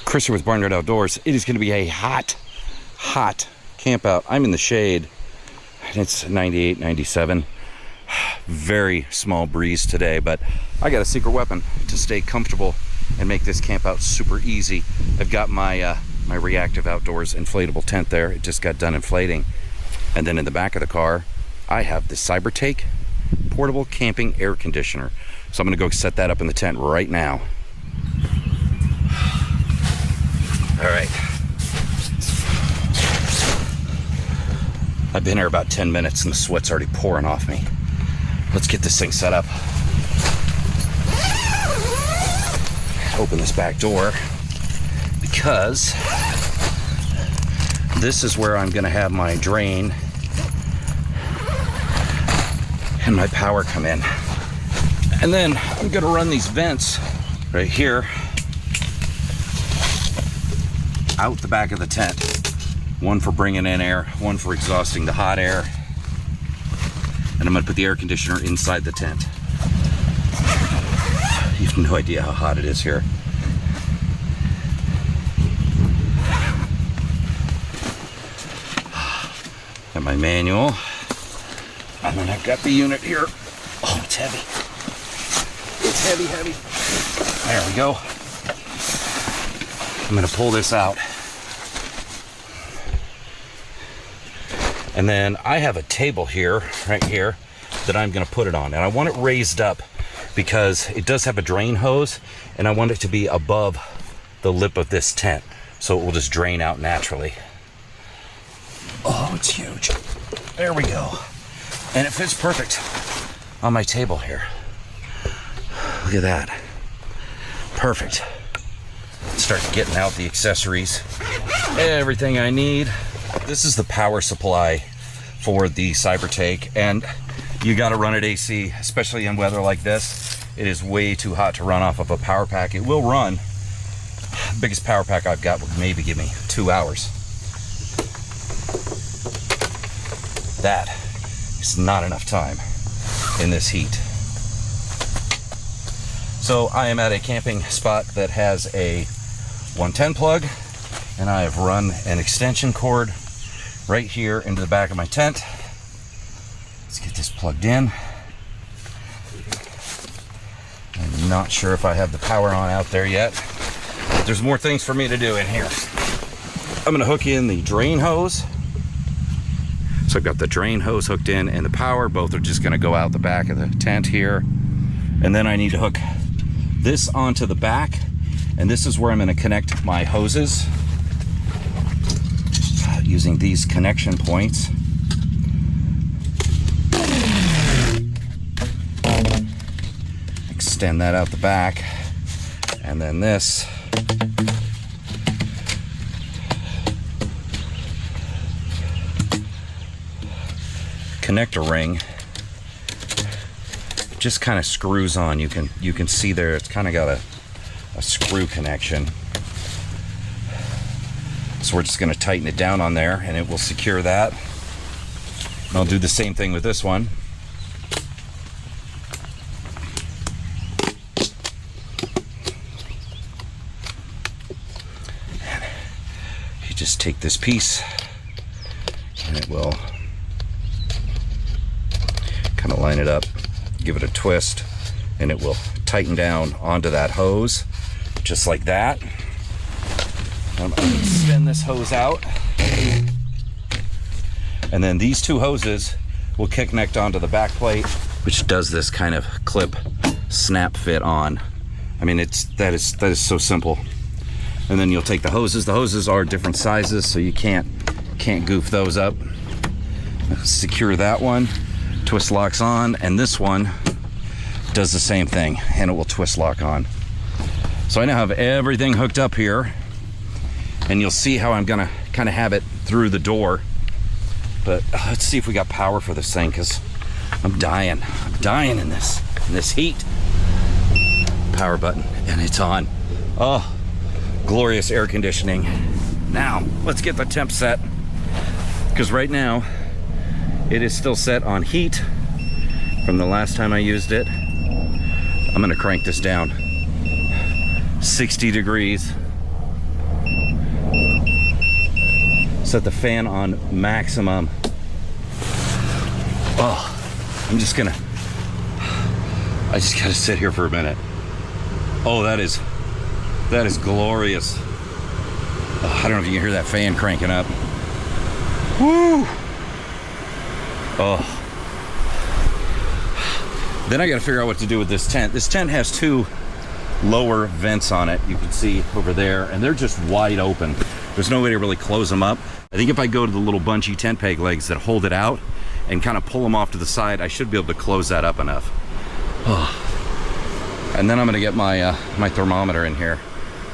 Christian with Barnyard Outdoors. It is going to be a hot camp out. I'm in the shade, and it's 98, 97. Very small breeze today, but I got a secret weapon to stay comfortable and make this camp out super easy. I've got my my Reactive Outdoors inflatable tent there. It just got done inflating. And then in the back of the car, I have the Cybertake portable camping air conditioner. So I'm gonna go set that up in the tent right now. All right. I've been here about 10 minutes and the sweat's already pouring off me. Let's get this thing set up. Open this back door because this is where I'm gonna have my drain and my power come in. And then I'm gonna run these vents right here out the back of the tent. One for bringing in air, one for exhausting the hot air. And I'm gonna put the air conditioner inside the tent. You have no idea how hot it is here. Got my manual. And then I've got the unit here. Oh, it's heavy. It's heavy. There we go. I'm gonna pull this out. And then I have a table here, right here, that I'm gonna put it on. And I want it raised up because it does have a drain hose and I want it to be above the lip of this tent so it will just drain out naturally. Oh, it's huge. There we go. And it fits perfect on my table here. Look at that. Perfect. Start getting out the accessories. Everything I need. This is the power supply for the Cybertake, and you got to run it AC, especially in weather like this. It is way too hot to run off of a power pack. It will run. The biggest power pack I've got would maybe give me 2 hours. That is not enough time in this heat. So I am at a camping spot that has a 110 plug, and I have run an extension cord right here into the back of my tent. Let's get this plugged in. I'm not sure if I have the power on out there yet. There's more things for me to do in here. I'm gonna hook in the drain hose. So I've got the drain hose hooked in and the power. Both are just gonna go out the back of the tent here. And then I need to hook this onto the back. And this is where I'm gonna connect my hoses using these connection points. Extend that out the back. And then this connector ring just kind of screws on. You can see there it's kind of got a screw connection. So we're just going to tighten it down on there and it will secure that. And I'll do the same thing with this one. And you just take this piece and it will kind of line it up, give it a twist, and it will tighten down onto that hose just like that. I'm going to extend this hose out, and then these two hoses will connect onto the back plate, which does this kind of clip snap fit on. I mean, that is so simple. And then you'll take the hoses. The hoses are different sizes, so you can't goof those up. Secure that one. Twist locks on, and this one does the same thing, and it will twist lock on. So I now have everything hooked up here, and you'll see how I'm gonna kind of have it through the door. But let's see if we got power for this thing, because I'm dying in this heat. Power button, and it's on. Oh, glorious air conditioning. Now let's get the temp set, because right now it is still set on heat from the last time I used it. I'm gonna crank this down. 60 degrees. set the fan on maximum. Oh, I just gotta sit here for a minute. Oh, that is glorious. Oh, I don't know if you can hear that fan cranking up. Woo! Oh. Then I gotta figure out what to do with this tent. This tent has two lower vents on it, you can see over there, and they're just wide open. There's no way to really close them up. I think if I go to the little bunchy tent peg legs that hold it out and kind of pull them off to the side, I should be able to close that up enough. Oh. And then I'm gonna get my my thermometer in here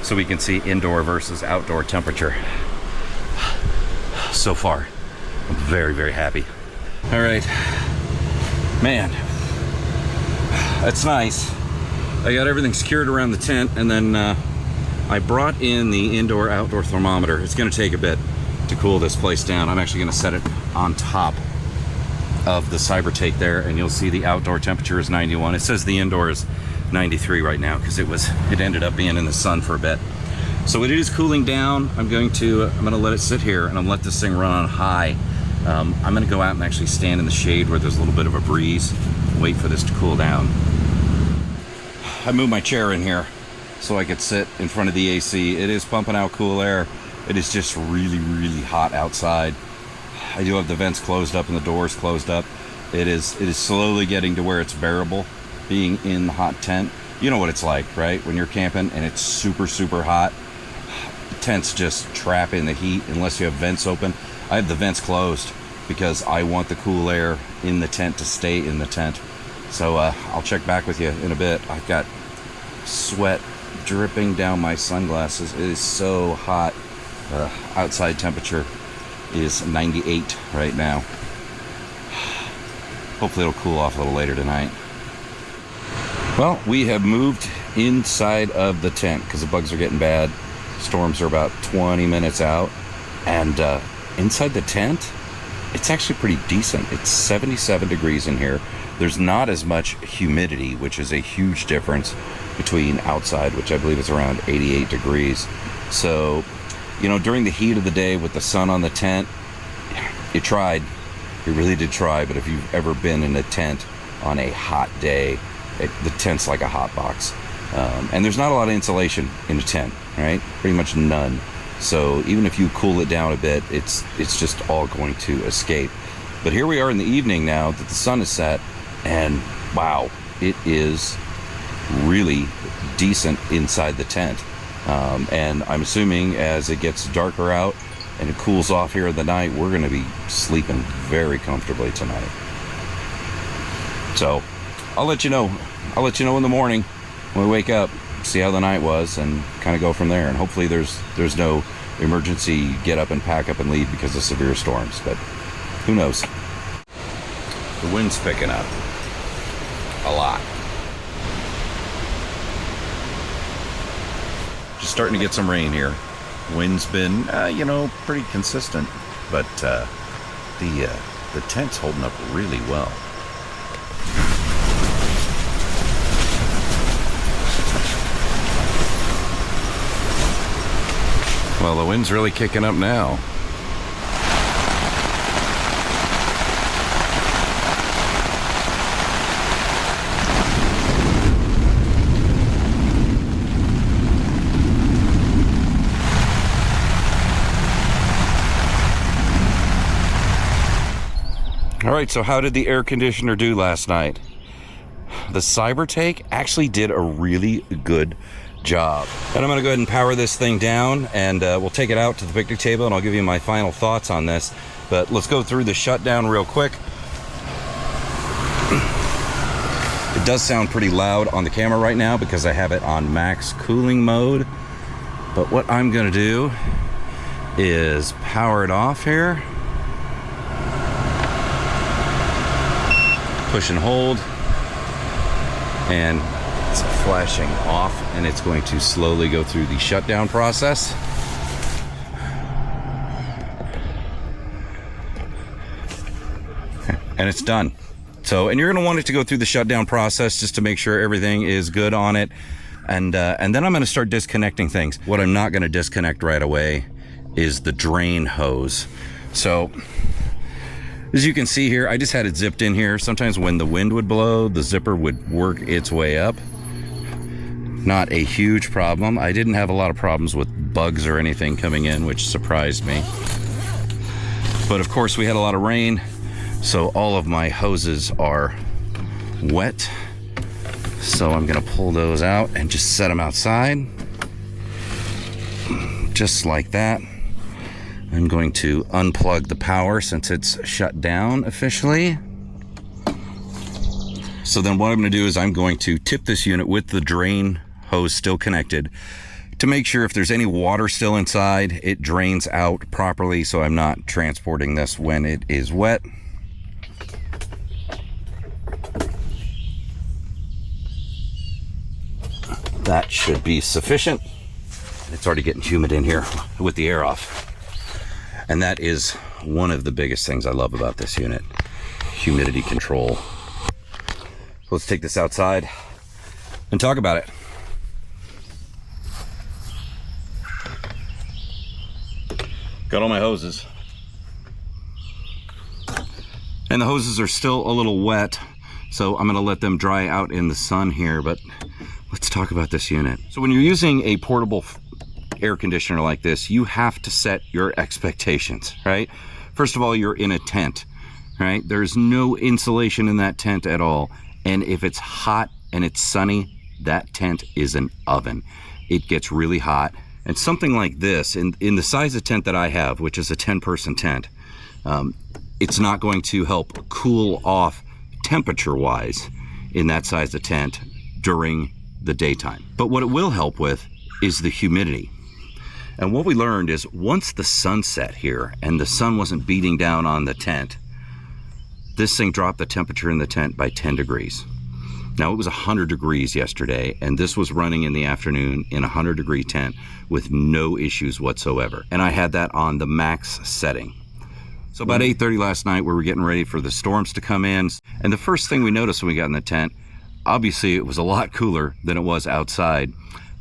so we can see indoor versus outdoor temperature. So far, I'm very, very happy. All right, man, that's nice. I got everything secured around the tent, and then I brought in the indoor-outdoor thermometer. It's gonna take a bit to cool this place down. I'm actually gonna set it on top of the Cybertake there, and you'll see the outdoor temperature is 91. It says the indoor is 93 right now because it ended up being in the sun for a bit. So it is cooling down. I'm gonna let it sit here, and I'm gonna let this thing run on high. I'm gonna go out and actually stand in the shade where there's a little bit of a breeze, wait for this to cool down. I moved my chair in here so I could sit in front of the AC. It is pumping out cool air. It is just really, really hot outside. I do have the vents closed up and the doors closed up. It is slowly getting to where it's bearable being in the hot tent. You know what it's like, right? When you're camping and it's super, super hot, tents just trap in the heat unless you have vents open. I have the vents closed because I want the cool air in the tent to stay in the tent. So I'll check back with you in a bit. I've got sweat dripping down my sunglasses. It is so hot. Outside temperature is 98 right now. Hopefully it'll cool off a little later tonight. Well, we have moved inside of the tent because the bugs are getting bad. Storms are about 20 minutes out, and inside the tent, it's actually pretty decent. It's 77 degrees in here. There's not as much humidity, which is a huge difference between outside, which I believe is around 88 degrees. So, you know, during the heat of the day with the sun on the tent, it tried. It really did try. But if you've ever been in a tent on a hot day, the tent's like a hot box. And there's not a lot of insulation in a tent, right? Pretty much none. So even if you cool it down a bit, it's just all going to escape. But here we are in the evening now that the sun is set, and wow, it is really decent inside the tent. And I'm assuming as it gets darker out and it cools off here in the night, we're gonna be sleeping very comfortably tonight. So I'll let you know. I'll let you know in the morning when we wake up, see how the night was, and kind of go from there. And hopefully there's no emergency get up and pack up and leave because of severe storms, but who knows. The wind's picking up a lot. Just starting to get some rain here. Wind's been, you know, pretty consistent, but the tent's holding up really well. Well, the wind's really kicking up now. All right, so how did the air conditioner do last night? The Cybertake actually did a really good job. And I'm gonna go ahead and power this thing down, and we'll take it out to the picnic table, and I'll give you my final thoughts on this. But let's go through the shutdown real quick. It does sound pretty loud on the camera right now because I have it on max cooling mode. But what I'm gonna do is power it off here. Push and hold, and it's flashing off, and it's going to slowly go through the shutdown process. And it's done. So, and you're going to want it to go through the shutdown process just to make sure everything is good on it. And then I'm going to start disconnecting things. What I'm not going to disconnect right away is the drain hose. So as you can see here, I just had it zipped in here. Sometimes when the wind would blow, the zipper would work its way up. Not a huge problem. I didn't have a lot of problems with bugs or anything coming in, which surprised me. But of course we had a lot of rain, so all of my hoses are wet. So I'm gonna pull those out and just set them outside. Just like that. I'm going to unplug the power since it's shut down officially. So then what I'm gonna do is I'm going to tip this unit with the drain hose still connected to make sure if there's any water still inside, it drains out properly so I'm not transporting this when it is wet. That should be sufficient. It's already getting humid in here with the air off. And that is one of the biggest things I love about this unit, humidity control. Let's take this outside and talk about it. Got all my hoses. And the hoses are still a little wet, so I'm gonna let them dry out in the sun here, but let's talk about this unit. So when you're using a portable air conditioner like this, you have to set your expectations, right? First of all, you're in a tent, right? There's no insulation in that tent at all. And if it's hot and it's sunny, that tent is an oven. It gets really hot. And something like this, in the size of tent that I have, which is a 10-person tent, it's not going to help cool off temperature-wise in that size of tent during the daytime. But what it will help with is the humidity. And what we learned is once the sun set here and the sun wasn't beating down on the tent, this thing dropped the temperature in the tent by 10 degrees. Now it was 100 degrees yesterday, and this was running in the afternoon in a 100-degree tent with no issues whatsoever. And I had that on the max setting. So about 8:30 last night, we were getting ready for the storms to come in. And the first thing we noticed when we got in the tent, obviously it was a lot cooler than it was outside,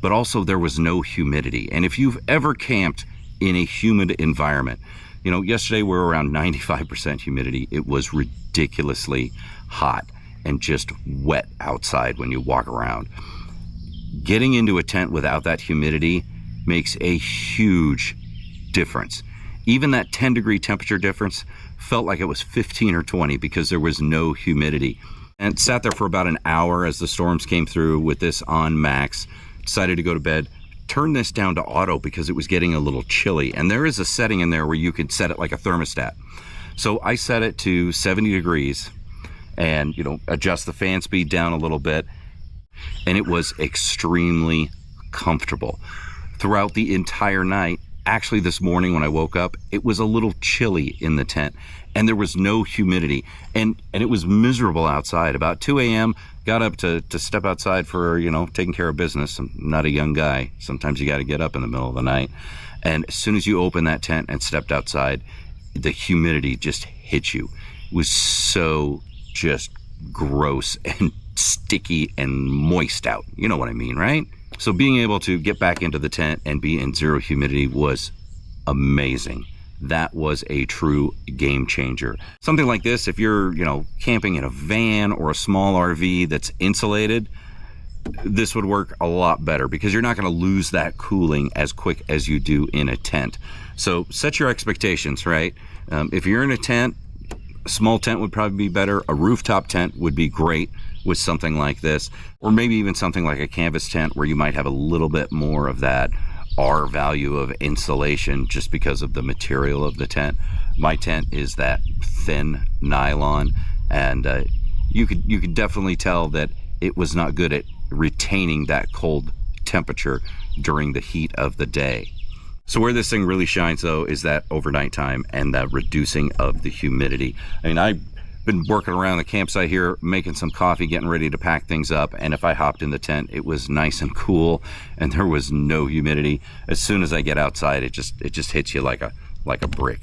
but also there was no humidity. And if you've ever camped in a humid environment, you know, yesterday we were around 95% humidity. It was ridiculously hot and just wet outside when you walk around. Getting into a tent without that humidity makes a huge difference. Even that 10-degree temperature difference felt like it was 15 or 20 because there was no humidity. And sat there for about an hour as the storms came through with this on max. Decided to go to bed, turned this down to auto because it was getting a little chilly. And there is a setting in there where you could set it like a thermostat. So I set it to 70 degrees and, you know, adjust the fan speed down a little bit. And it was extremely comfortable throughout the entire night. Actually, this morning when I woke up, it was a little chilly in the tent and there was no humidity and it was miserable outside. About 2 a.m., got up to step outside for, you know, taking care of business. I'm not a young guy. Sometimes you got to get up in the middle of the night. And as soon as you open that tent and stepped outside, the humidity just hit you. It was so just gross and sticky and moist out. You know what I mean, right? So being able to get back into the tent and be in zero humidity was amazing. That was a true game changer. Something like this, if you're, you know, camping in a van or a small RV that's insulated, this would work a lot better because you're not going to lose that cooling as quick as you do in a tent. So set your expectations, right? If you're in a tent, a small tent would probably be better. A rooftop tent would be great with something like this, or maybe even something like a canvas tent where you might have a little bit more of that R value of insulation just because of the material of the tent. My tent is that thin nylon, and you could definitely tell that it was not good at retaining that cold temperature during the heat of the day. So where this thing really shines though is that overnight time and that reducing of the humidity. I mean, I've been working around the campsite here, making some coffee, getting ready to pack things up, and if I hopped in the tent, it was nice and cool and there was no humidity. As soon as I get outside, it just hits you like a brick.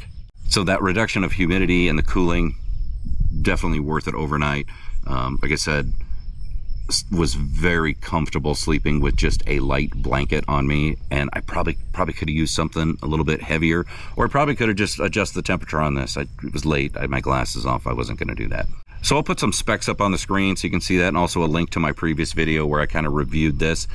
So that reduction of humidity and the cooling, definitely worth it overnight. Like I said, was very comfortable sleeping with just a light blanket on me, and I probably could have used something a little bit heavier, or I probably could have just adjusted the temperature on this. It was late, I had my glasses off, I wasn't going to do that. So I'll put some specs up on the screen so you can see that, and also a link to my previous video where I kind of reviewed this.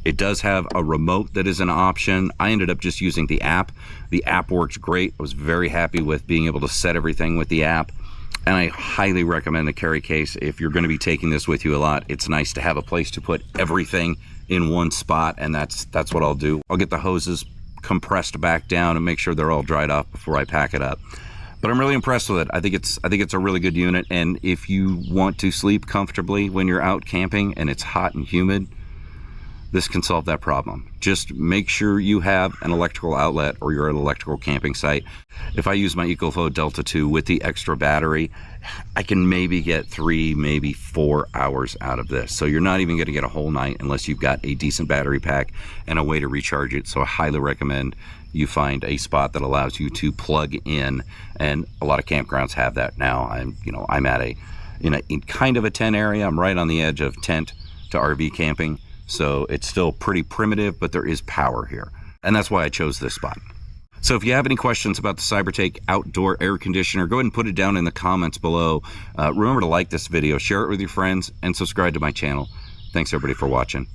It does have a remote that is an option. I ended up just using the app. The app works great. I was very happy with being able to set everything with the app. And I highly recommend the carry case. If you're going to be taking this with you a lot, it's nice to have a place to put everything in one spot, and that's what I'll do. I'll get the hoses compressed back down and make sure they're all dried off before I pack it up. But I'm really impressed with it. I think it's a really good unit, and if you want to sleep comfortably when you're out camping and it's hot and humid, this can solve that problem. Just make sure you have an electrical outlet or you're at an electrical camping site. If I use my EcoFlow Delta 2 with the extra battery, I can maybe get 3, maybe 4 hours out of this. So you're not even gonna get a whole night unless you've got a decent battery pack and a way to recharge it. So I highly recommend you find a spot that allows you to plug in, and a lot of campgrounds have that now. I'm at in kind of a tent area. I'm right on the edge of tent to RV camping. So it's still pretty primitive, but there is power here. And that's why I chose this spot. So if you have any questions about the Cybertake outdoor air conditioner, go ahead and put it down in the comments below. Remember to like this video, share it with your friends, and subscribe to my channel. Thanks everybody for watching.